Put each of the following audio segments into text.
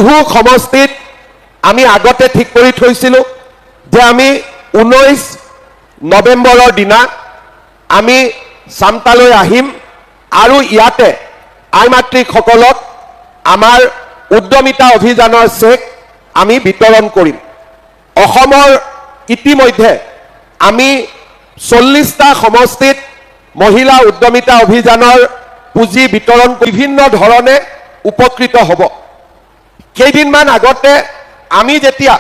টিহু সমষ্টিত আমি আগতে ঠিক কৰি থৈছিলোঁ যে আমি 19 নৱেম্বৰৰ দিনা আমি চামতালৈ আহিম আৰু ইয়াতে আই মাতৃসকলক আমাৰ উদ্যমিতা অভিযানৰ চেক আমি বিতৰণ কৰিম। অসমৰ ইতিমধ্যে আমি 40টা সমষ্টিত মহিলা উদ্যমিতা অভিযানৰ পুঁজি বিতৰণ বিভিন্ন ধৰণে উপকৃত হ'ব। কেইদিনমান আগতে আমি যেতিয়া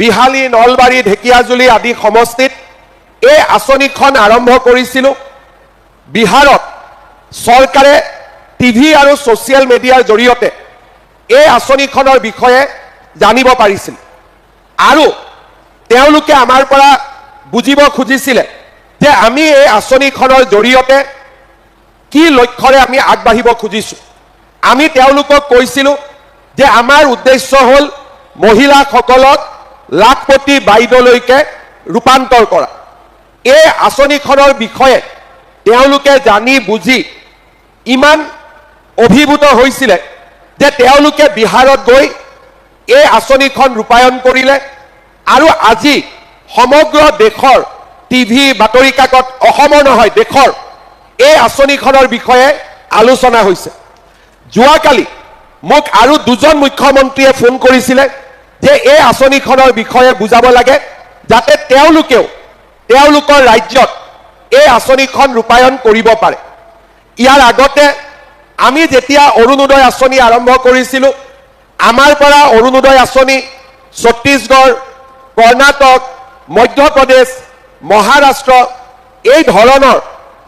বিহালী নলবাৰী ঢেকিয়াজুলি আদি সমষ্টিত এই আঁচনিখন আৰম্ভ কৰিছিলোঁ, বিহাৰত চৰকাৰে টিভি আৰু ছ'চিয়েল মিডিয়াৰ জৰিয়তে এই আঁচনিখনৰ বিষয়ে জানিব পাৰিছিল আৰু তেওঁলোকে আমাৰ পৰা বুজিব খুজিছিলে যে আমি এই আঁচনিখনৰ জৰিয়তে কি লক্ষ্যৰে আমি আগবাঢ়িব খুজিছোঁ। আমি তেওঁলোকক কৈছিলোঁ যে আমাৰ উদ্দেশ্য হ'ল মহিলাসকলক লাখপতি বাইদেউলৈকে ৰূপান্তৰ কৰা। এই আঁচনিখনৰ বিষয়ে তেওঁলোকে জানি বুজি ইমান অভিভূত হৈছিলে যে তেওঁলোকে বিহাৰত গৈ এই আঁচনিখন ৰূপায়ণ কৰিলে আৰু আজি সমগ্ৰ দেশৰ টিভি বাতৰি কাকত, অসমৰ নহয় দেশৰ এই আঁচনিখনৰ বিষয়ে আলোচনা হৈছে। যোৱাকালি মোক আৰু দুজন মুখ্যমন্ত্ৰীয়ে ফোন কৰিছিলে যে এই আঁচনিখনৰ বিষয়ে বুজাব লাগে যাতে তেওঁলোকেও তেওঁলোকৰ ৰাজ্যত এই আঁচনিখন ৰূপায়ণ কৰিব পাৰে। ইয়াৰ আগতে আমি যেতিয়া অৰুণোদয় আঁচনি আৰম্ভ কৰিছিলোঁ, আমাৰ পৰা অৰুণোদয় আঁচনি ছত্তীশগড়, কৰ্ণাটক, মধ্যপ্ৰদেশ, মহাৰাষ্ট্ৰ এই ধৰণৰ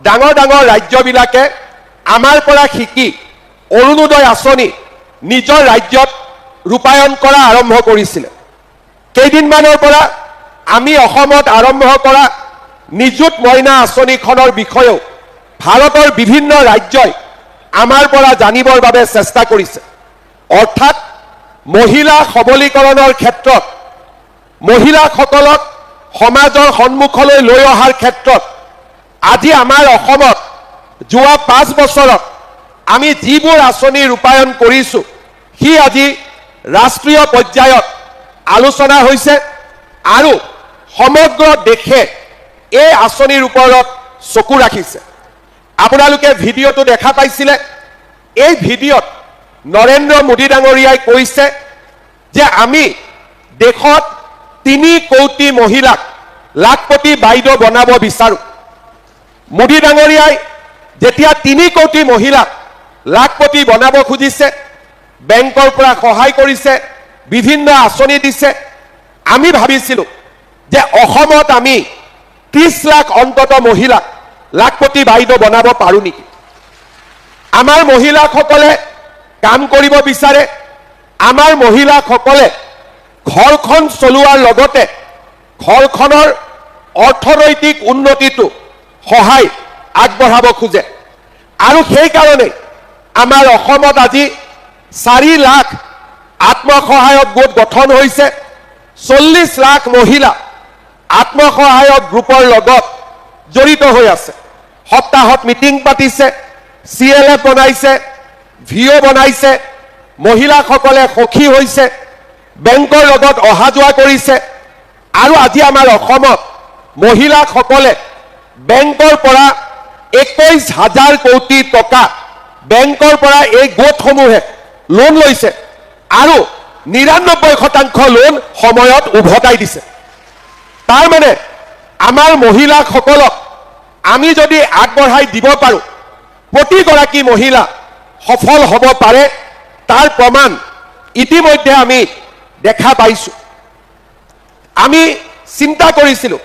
ডাঙৰ ডাঙৰ ৰাজ্যবিলাকে আমাৰ পৰা শিকি অৰুণোদয় আঁচনি নিজৰ ৰাজ্যত ৰূপায়ণ কৰা আৰম্ভ কৰিছিলে। কেইদিনমানৰ পৰা আমি অসমত আৰম্ভ কৰা নিযুত মইনা আঁচনিখনৰ বিষয়েও ভাৰতৰ বিভিন্ন ৰাজ্যই আমাৰ পৰা জানিবৰ বাবে চেষ্টা কৰিছে। অৰ্থাৎ মহিলা সবলীকৰণৰ ক্ষেত্ৰত, মহিলাসকলক সমাজৰ সন্মুখলৈ লৈ অহাৰ ক্ষেত্ৰত আজি আমাৰ অসমত যোৱা 5 বছৰত আমি যিবোৰ আঁচনি ৰূপায়ণ কৰিছোঁ সি আজি ৰাষ্ট্ৰীয় পৰ্যায়ত আলোচনা হৈছে আৰু সমগ্ৰ দেশে এই আঁচনিৰ ওপৰত চকু ৰাখিছে। আপোনালোকে ভিডিঅ'টো দেখা পাইছিলে। এই ভিডিঅ'ত নৰেন্দ্ৰ মোদী ডাঙৰীয়াই কৈছে যে আমি দেশত 3 কোটি মহিলাক লাখপতি বাইদেউ বনাব বিচাৰোঁ। মোদী ডাঙৰীয়াই যেতিয়া 3 কোটি মহিলাক লাখপতি বনাব খুজিছে, বেংকৰ পৰা সহায় কৰিছে, বিভিন্ন আঁচনি দিছে, আমি ভাবিছিলোঁ যে অসমত আমি 30 লাখ অন্তত মহিলাক লাখপতি বাইদেউ বনাব পাৰোঁ নেকি। আমাৰ মহিলাসকলে কাম কৰিব বিচাৰে, আমাৰ মহিলাসকলে ঘৰখন চলোৱাৰ লগতে ঘৰখনৰ অৰ্থনৈতিক উন্নতিটো সহায় আগবঢ়াব খোজে আৰু সেইকাৰণে আমাৰ অসমত আজি 4 লাখ আত্মসহায়ক গোট গঠন হৈছে। 40 লাখ মহিলা আত্মসহায়ক গ্ৰুপৰ লগত জড়িত হৈ আছে। সপ্তাহত মিটিং পাতিছে, CLF বনাইছে, ভিঅ বনাইছে, মহিলাসকলে সখী হৈছে, বেংকৰ লগত অহা যোৱা কৰিছে আৰু আজি আমাৰ অসমত মহিলাসকলে বেংকৰ পৰা 21,000 কোটি টকা বেংকৰ পৰা এই গোটসমূহে লোন লৈছে আৰু 99% লোন সময়ত উভতাই দিছে। তাৰ মানে আমাৰ মহিলাসকলক আমি যদি আগবঢ়াই দিব পাৰোঁ, প্ৰতিগৰাকী মহিলা সফল হ'ব পাৰে, তাৰ প্ৰমাণ ইতিমধ্যে আমি দেখা পাইছোঁ। আমি চিন্তা কৰিছিলোঁ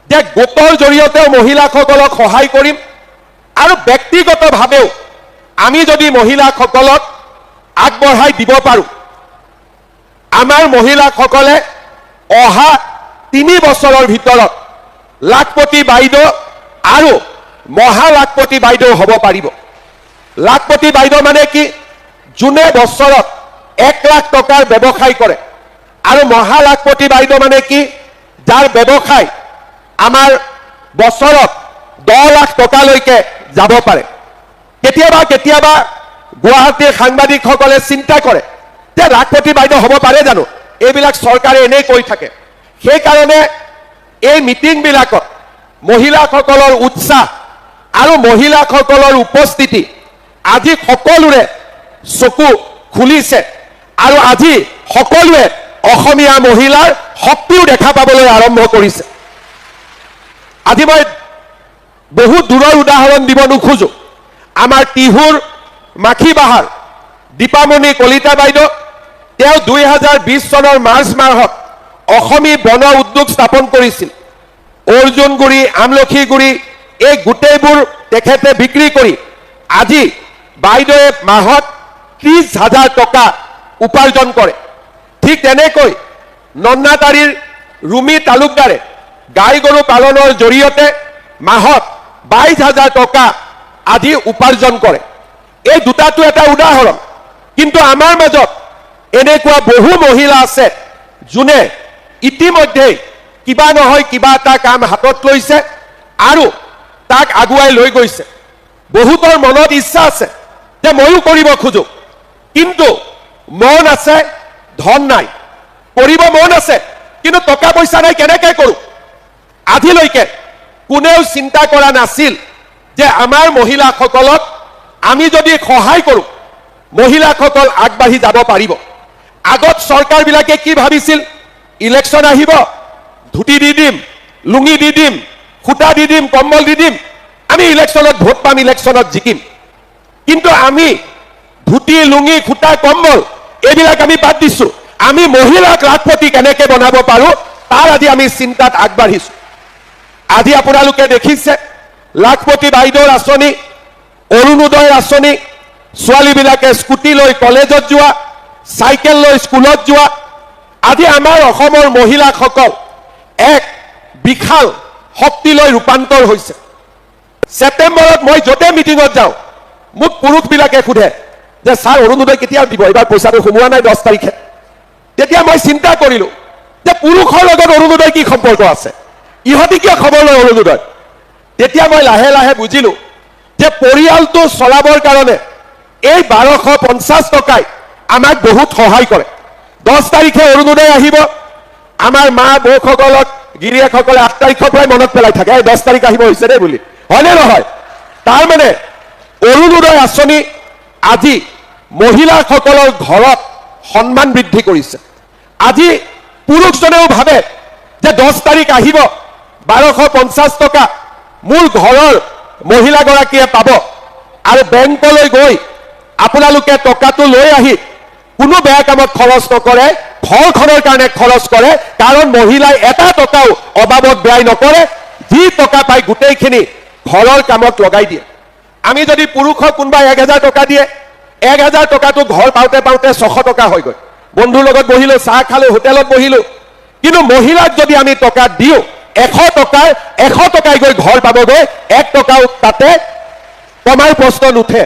যে গোটৰ জৰিয়তেও মহিলাসকলক সহায় কৰিম আৰু ব্যক্তিগতভাৱেও আমি যদি মহিলাসকলক আগবঢ়াই দিব পাৰোঁ, আমাৰ মহিলাসকলে অহা 3 বছৰৰ ভিতৰত লাখপতি বাইদেউ আৰু মহা লাখপতি বাইদেউ হ'ব পাৰিব। লাখপতি বাইদেউ মানে কি? যোনে বছৰত 1 লাখ টকাৰ ব্যৱসায় কৰে আৰু মহা লাখপতি বাইদেউ মানে কি? যাৰ ব্যৱসায় আমাৰ বছৰত 10 লাখ টকালৈকে যাব পাৰে। কেতিয়াবা কেতিয়াবা গুৱাহাটীৰ সাংবাদিকসকলে চিন্তা কৰে যে লাখপতি বাইদেউ হ'ব পাৰে জানো? এইবিলাক চৰকাৰে এনেই কৈ থাকে। সেইকাৰণে এই মিটিংবিলাকত মহিলাসকলৰ উৎসাহ আৰু মহিলাসকলৰ উপস্থিতি আজি সকলোৰে চকু খুলিছে আৰু আজি সকলোৱে অসমীয়া মহিলাৰ শক্তিও দেখা পাবলৈ আৰম্ভ কৰিছে। আজি মই বহু দূৰৰ উদাহৰণ দিব নোখোজো। আমাৰ টিহুৰ মাখি বাহাৰ দীপামণি কলিতা বাইদেউ, তেওঁ 2020 চনৰ মাৰ্চ মাহত অসমী বন উদ্যোগ স্থাপন কৰিছিল। অৰ্জুন গুৰি, আমলখি গুৰি এই গোটেইবোৰ তেখেতে বিক্ৰী কৰি আজি বাইদেৱে মাহত 30,000 টকা উপাৰ্জন কৰে। ঠিক তেনেকৈ নন্নাতাৰীৰ ৰুমি তালুকদাৰে গাই গৰু পালনৰ জৰিয়তে মাহত 22,000 টকা আজি উপাৰ্জন কৰে। এই দুটাটো এটা উদাহৰণ। কিন্তু আমাৰ মাজত এনেকুৱা বহু মহিলা আছে যোনে ইতিমধ্যে কিবা নহয় কিবা এটা কাম হাতত লৈছে আৰু তাক আগুৱাই লৈ গৈছে। বহুতৰ মনত ইচ্ছা আছে যে ময়ো কৰিব খোজো, কিন্তু মন আছে, ধন নাই। কৰিব মন আছে কিন্তু টকা পইচা নাই, কেনেকৈ কৰোঁ? আজিলৈকে কোনেও চিন্তা কৰা নাছিল যে আমাৰ মহিলাসকলক আমি যদি সহায় কৰোঁ মহিলাসকল আগবাঢ়ি যাব পাৰিব। আগত চৰকাৰবিলাকে কি ভাবিছিল? ইলেকশ্যন আহিব, ধুতি দি দিম, লুঙি দি দিম, সূতা দি দিম, কম্বল দি দিম, আমি ইলেকশ্যনত ভোট পাম, ইলেকশ্যনত জিকিম। কিন্তু আমি ধুতি, লুঙি, সূতা, কম্বল এইবিলাক আমি বাদ দিছোঁ। আমি মহিলাক লাখপতি কেনেকৈ বনাব পাৰোঁ তাৰ আজি আমি চিন্তাত আগবাঢ়িছোঁ। আজি আপোনালোকে দেখিছে লাখপতি বাইদেউৰ আঁচনি, অৰুণোদয়ৰ আঁচনি, ছোৱালীবিলাকে স্কুটি লৈ কলেজত যোৱা, চাইকেল লৈ স্কুলত যোৱা। আজি আমাৰ অসমৰ মহিলাসকল এক বিশাল শক্তিলৈ ৰূপান্তৰ হৈছে। ছেপ্টেম্বৰত মই য'তে মিটিঙত যাওঁ মোক পুৰুষবিলাকে সোধে যে ছাৰ অৰুণোদয় কেতিয়া দিব? এইবাৰ পইচাটো সোমোৱা নাই 10 তাৰিখে। তেতিয়া মই চিন্তা কৰিলোঁ যে পুৰুষৰ লগত অৰুণোদয় কি সম্পৰ্ক আছে? ইহঁতি কিয় খবৰ লয় অৰুণোদয়? তেতিয়া মই লাহে লাহে বুজিলোঁ যে পৰিয়ালটো চলাবৰ কাৰণে এই 1250 টকাই আমাক বহুত সহায় কৰে। 10 তাৰিখে অৰুণোদয় আহিব, আমাৰ মা বৌসকলক গিৰিয়েকসকলে 8 তাৰিখৰ পৰাই মনত পেলাই থাকে, এই 10 তাৰিখ আহিব হৈছে দেই বুলি, হয়নে নহয়? তাৰমানে অৰুণোদয় আঁচনি আজি মহিলাসকলৰ ঘৰত সন্মান বৃদ্ধি কৰিছে। আজি পুৰুষজনেও ভাবে যে 10 তাৰিখ আহিব, 1250 টকা মোৰ ঘৰৰ মহিলাগৰাকীয়ে পাব আৰু বেংকলৈ গৈ আপোনালোকে টকাটো লৈ আহি কোনো বেয়া কামত খৰচ নকৰে, ঘৰখনৰ কাৰণে খৰচ কৰে। কাৰণ মহিলাই এটা টকাও অভাৱত ব্যয় নকৰে, যি টকা পায় গোটেইখিনি ঘৰৰ কামত লগাই দিয়ে। আমি যদি পুৰুষক কোনোবাই 1000 টকা দিয়ে, 1000 টকাটো ঘৰ পাওঁতে পাওঁতে 600 টকা হৈ গ'ল। বন্ধুৰ লগত বহিলোঁ, চাহ খালোঁ, হোটেলত বহিলোঁ। কিন্তু মহিলাক যদি আমি টকা দিওঁ 100 টকাই গৈ ঘৰ পাবগৈ, 1 টকাও তাতে কমাৰ প্ৰশ্ন নুঠে।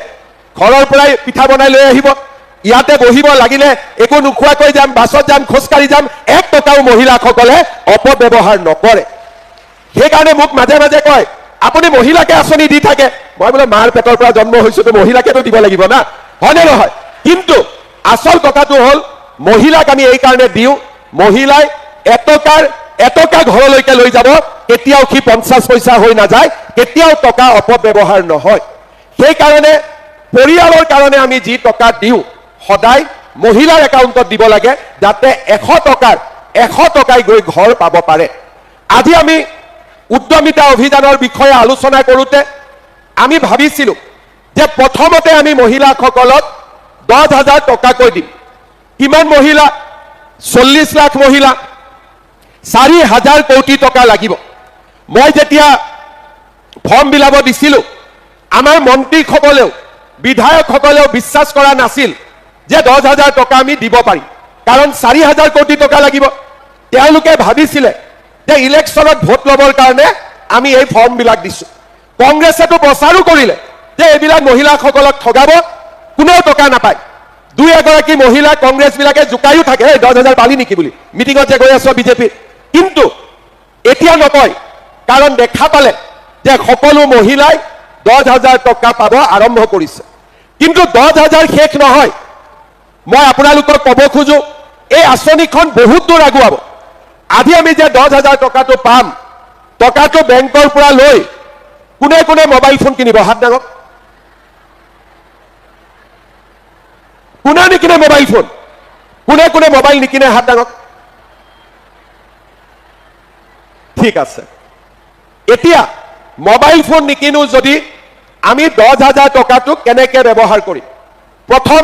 ঘৰৰ পৰাই পিঠা বনাই লৈ আহিব, ইয়াতে বহিব, লাগিলে একো নোখোৱাকৈ যাম, বাছত যাম, খোজকাঢ়ি যাম, 1 টকাও মহিলাসকলে অপব্যৱহাৰ নকৰে। সেইকাৰণে মোক মাজে মাজে কয় আপুনি মহিলাকে আঁচনি দি থাকে। মই বোলে মাৰ পেটৰ পৰা জন্ম হৈছোতো মহিলাকেতো দিব লাগিব না, হয়নে নহয়? কিন্তু আচল কথাটো হ'ল মহিলাক আমি এই কাৰণে দিওঁ, মহিলাই এটকা ঘৰলৈকে লৈ যাব, কেতিয়াও সি 50 পইচা হৈ নাযায়, কেতিয়াও টকা অপব্যৱহাৰ নহয়। সেইকাৰণে পৰিয়ালৰ কাৰণে আমি যি টকা দিওঁ সদায় মহিলাৰ একাউণ্টত দিব লাগে, যাতে 100 টকাই গৈ ঘৰ পাব পাৰে। আজি আমি উদ্যমিতা অভিযানৰ বিষয়ে আলোচনা কৰোঁতে আমি ভাবিছিলোঁ যে প্ৰথমতে আমি মহিলাসকলক 10,000 টকাকৈ দিম। কিমান মহিলা? 40 লাখ মহিলা, 4,000 কোটি টকা লাগিব। মই যেতিয়া ফৰ্ম বিলাব দিছিলোঁ আমাৰ মন্ত্ৰীসকলেও বিধায়কসকলেও বিশ্বাস কৰা নাছিল যে 10,000 টকা আমি দিব পাৰিম, কাৰণ 4,000 কোটি টকা লাগিব। তেওঁলোকে ভাবিছিলে যে ইলেকশ্যনত ভোট ল'বৰ কাৰণে আমি এই ফৰ্মবিলাক দিছোঁ। কংগ্ৰেছেতো প্ৰচাৰো কৰিলে যে এইবিলাক মহিলাসকলক ঠগাব, কোনেও টকা নাপায়। 2-এগৰাকী মহিলা কংগ্ৰেছবিলাকে জোকায়ো থাকে 10,000 পালি নেকি বুলি, মিটিঙত যে গৈ আছো বিজেপিৰ। কিন্তু এতিয়া নকয়, কাৰণ দেখা পালে যে সকলো মহিলাই 10,000 টকা পাব আৰম্ভ কৰিছে। কিন্তু 10,000 শেষ নহয়, মই আপোনালোকক ক'ব খোজো এই আঁচনিখন বহুত দূৰ আগুৱাব আজি আমি যে 10,000 টকাটো পাম টকাটো বেংকৰ পৰা লৈ কোনে কোনে মোবাইল ফোন কিনিব হাত দাঙক কোনে নিকিনে মোবাইল ফোন কোনে কোনে মোবাইল নিকিনে হাত দাঙক ঠিক আছে এতিয়া মোবাইল ফোন নিকিনো যদি আমি 10,000 টকাটো কেনেকৈ ব্যৱহাৰ কৰিম প্ৰথম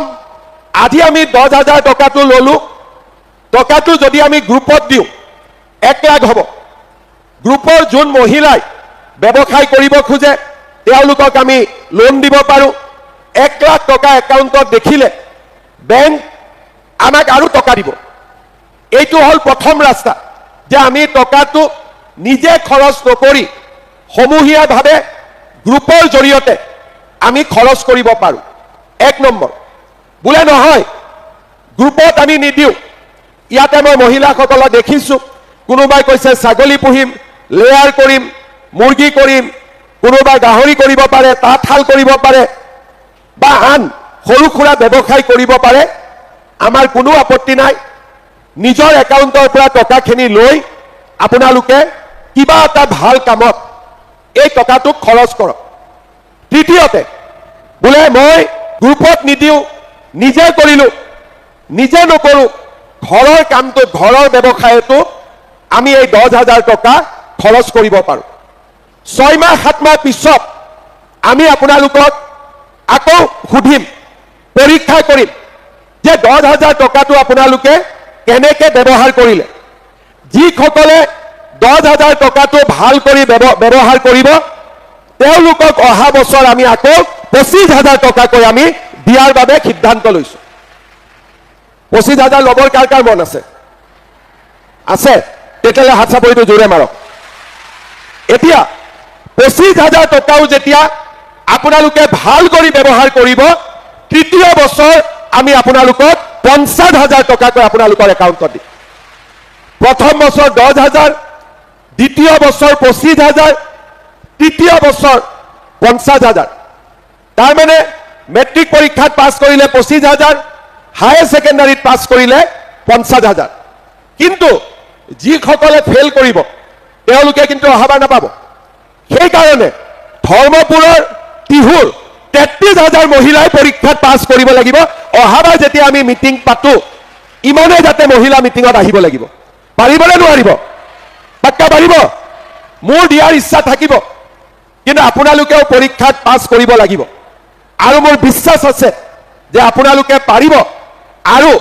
আজি আমি 10,000 টকাটো ললো টকাটো যদি আমি গ্ৰুপত দিওঁ 1 লাখ হ'ব গ্ৰুপৰ যোন মহিলাই ব্যৱসায় কৰিব খোজে তেওঁলোকক আমি লোন দিব পাৰো 1 লাখ টকা একাউণ্টত দেখিলে বেংক আমাক আৰু টকা দিব এইটো হল প্ৰথম ৰাস্তা যে আমি টকাটো নিজে খৰচ নকৰি সমূহীয়াভাৱে গ্ৰুপৰ জৰিয়তে আমি খৰচ কৰিব পাৰো 1 নম্বৰ বোলে নহয় গ্ৰুপত আমি নিদিও ইয়াতে মই মহিলাসকলক দেখিছো কোনোবাই কৈছে ছাগলী পুহিম লেয়াৰ কৰিম মুৰ্গী কৰিম কোনোবাই গাহৰি কৰিব পাৰে তাঁতশাল কৰিব পাৰে বা আন সৰু খুৰা ব্যৱসায় কৰিব পাৰে আমাৰ কোনো আপত্তি নাই নিজৰ একাউণ্টৰ পৰা টকাখিনি লৈ আপোনালোকে কিবা এটা ভাল কামত এই টকাটো খৰচ কৰক তৃতীয়তে বোলে মই গ্ৰুপত নিদিও নিজে কৰিলো নিজে নকৰো ঘৰৰ কামটো ঘৰৰ ব্যৱসায়টো আমি এই 10,000 টকা খৰচ কৰিব পাৰো 6 মাহ 7 মাহ পিছত আমি আপোনালোকক আকৌ সুধিম পৰীক্ষা কৰিম যে 10,000 টকাটো আপোনালোকে কেনেকৈ ব্যৱহাৰ কৰিলে যিসকলে 10,000 টকাটো ভাল কৰি ব্যৱহাৰ কৰিব তেওঁলোকক অহা বছৰ আমি আকৌ 25,000 টকাকৈ আমি দিয়াৰ বাবে সিদ্ধান্ত লৈছো 25,000 ল'বৰ কাৰ কাৰ মন আছে আছে তেতিয়ালে হাত চাপৰিটো জোৰে মাৰক এতিয়া 25,000 টকাও যেতিয়া আপোনালোকে ভাল কৰি ব্যৱহাৰ কৰিব তৃতীয় বছৰ আমি আপোনালোকক 50,000 টকাকৈ আপোনালোকৰ একাউণ্টত দিম প্ৰথম বছৰ 10,000 দ্বিতীয় বছৰ 25,000 তৃতীয় বছৰ 50,000 তাৰ মানে মেট্ৰিক পৰীক্ষাত পাছ কৰিলে 25,000 হায়াৰ সেকেন্ডাৰীত পাছ কৰিলে 50,000 কিন্তু যিসকলে ফেল কৰিব তেওঁলোকে কিন্তু অহাবাৰ নাপাব সেই কাৰণে ধৰ্মপুৰৰ তিহুৰ 33,000 মহিলাই পৰীক্ষাত পাছ কৰিব লাগিব অহাবাৰ যেতিয়া আমি মিটিং পাতো ইমানে যাতে মহিলা মিটিঙত আহিব লাগিব পাৰিবনে নোৱাৰিব পাক্কা পাৰিব মোৰ দিয়াৰ ইচ্ছা থাকিব কিন্তু আপোনালোকেও পৰীক্ষাত পাছ কৰিব লাগিব আৰু মোৰ বিশ্বাস আছে যে আপোনালোকে পাৰিব আৰু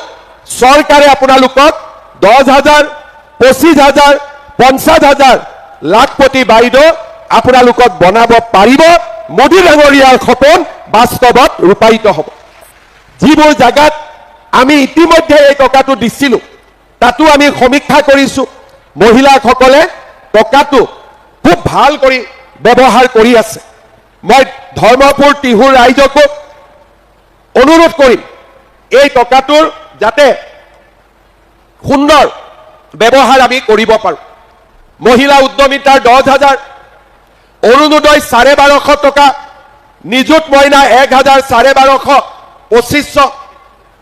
চৰকাৰে আপোনালোকক 10,000 25,000 50,000 লাখপতি বাইদেউ আপোনালোকক বনাব পাৰিব মোদী ডাঙৰীয়াৰ সপোন বাস্তৱত ৰূপায়িত হ'ব যিবোৰ জায়গাত আমি ইতিমধ্যে এই টকাটো দিছিলো তাতো আমি সমীক্ষা কৰিছো মহিলাসকলে টকাটো খুব ভাল কৰি ব্যৱহাৰ কৰি আছে মই ধৰ্মপুৰ তিহুৰ ৰাইজকো অনুৰোধ কৰিম এই টকাটোৰ যাতে সুন্দৰ ব্যৱহাৰ আমি কৰিব পাৰো মহিলা উদ্যমিতাৰ 10,000 অৰুণোদয় 1250 টকা নিযুত মইনা 1,000 1250 2500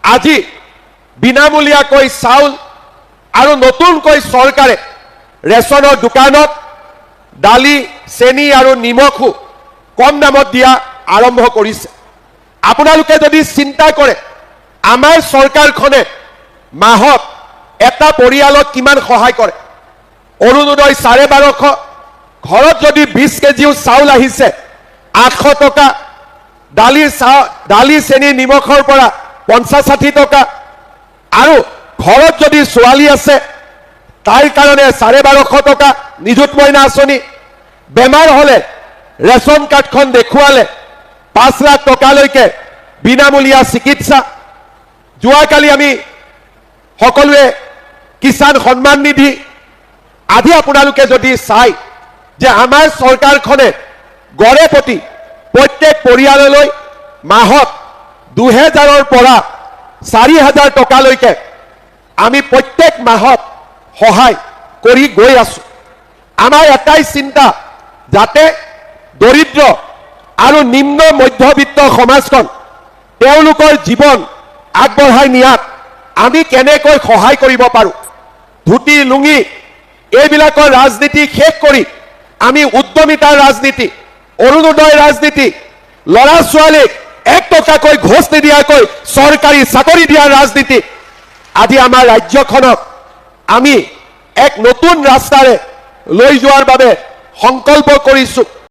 আজি বিনামূলীয়াকৈ চাউল আৰু নতুনকৈ চৰকাৰে ৰেচনৰ দোকানত দালি চেনি আৰু নিমখো কম দামত দিয়া আৰম্ভ কৰিছে আপোনালোকে যদি চিন্তা কৰে আমাৰ চৰকাৰখনে মাহত এটা পৰিয়ালক কিমান সহায় কৰে অৰুণোদয় 1250 ঘৰত যদি 20 কেজিও চাউল আহিছে 800 টকা দালি চেনি নিমখৰ পৰা 50-60 টকা আৰু ঘৰত যদি ছোৱালী আছে তাইৰ কাৰণে 1250 টকা নিযুত মইনা আঁচনি বেমাৰ হলে ৰেচন কাৰ্ডখন দেখুৱালে 5 লাখ টকালৈকে বিনামূলীয়া চিকিৎসা যোৱাকালি আমি সকলোৱে কিষাণ সন্মান নিধি আজি আপোনালোকে যদি চাই যে আমাৰ চৰকাৰখনে গড়ে প্ৰতি প্ৰত্যেক পৰিয়াললৈ মাহত 2,000ৰ পৰা 4,000 টকালৈকে আমি প্ৰত্যেক মাহত সহায় কৰি গৈ আছো আমাৰ এটাই চিন্তা যাতে দৰিদ্ৰ আৰু নিম্ন মধ্যবিত্ত সমাজখন তেওঁলোকৰ জীৱন আগবঢ়াই নিয়াত আমি কেনেকৈ সহায় কৰিব পাৰোঁ। ধুতি লুঙি এইবিলাকৰ ৰাজনীতি শেষ কৰি আমি উদ্যমিতাৰ ৰাজনীতি, অৰুণোদয় ৰাজনীতি, ল'ৰা ছোৱালীক 1 টকাকৈ ঘোষ নিদিয়াকৈ চৰকাৰী চাকৰি দিয়াৰ ৰাজনীতি, আজি আমাৰ ৰাজ্যখনক আমি এক নতুন ৰাস্তাৰে লৈ যোৱাৰ বাবে সংকল্প কৰিছোঁ।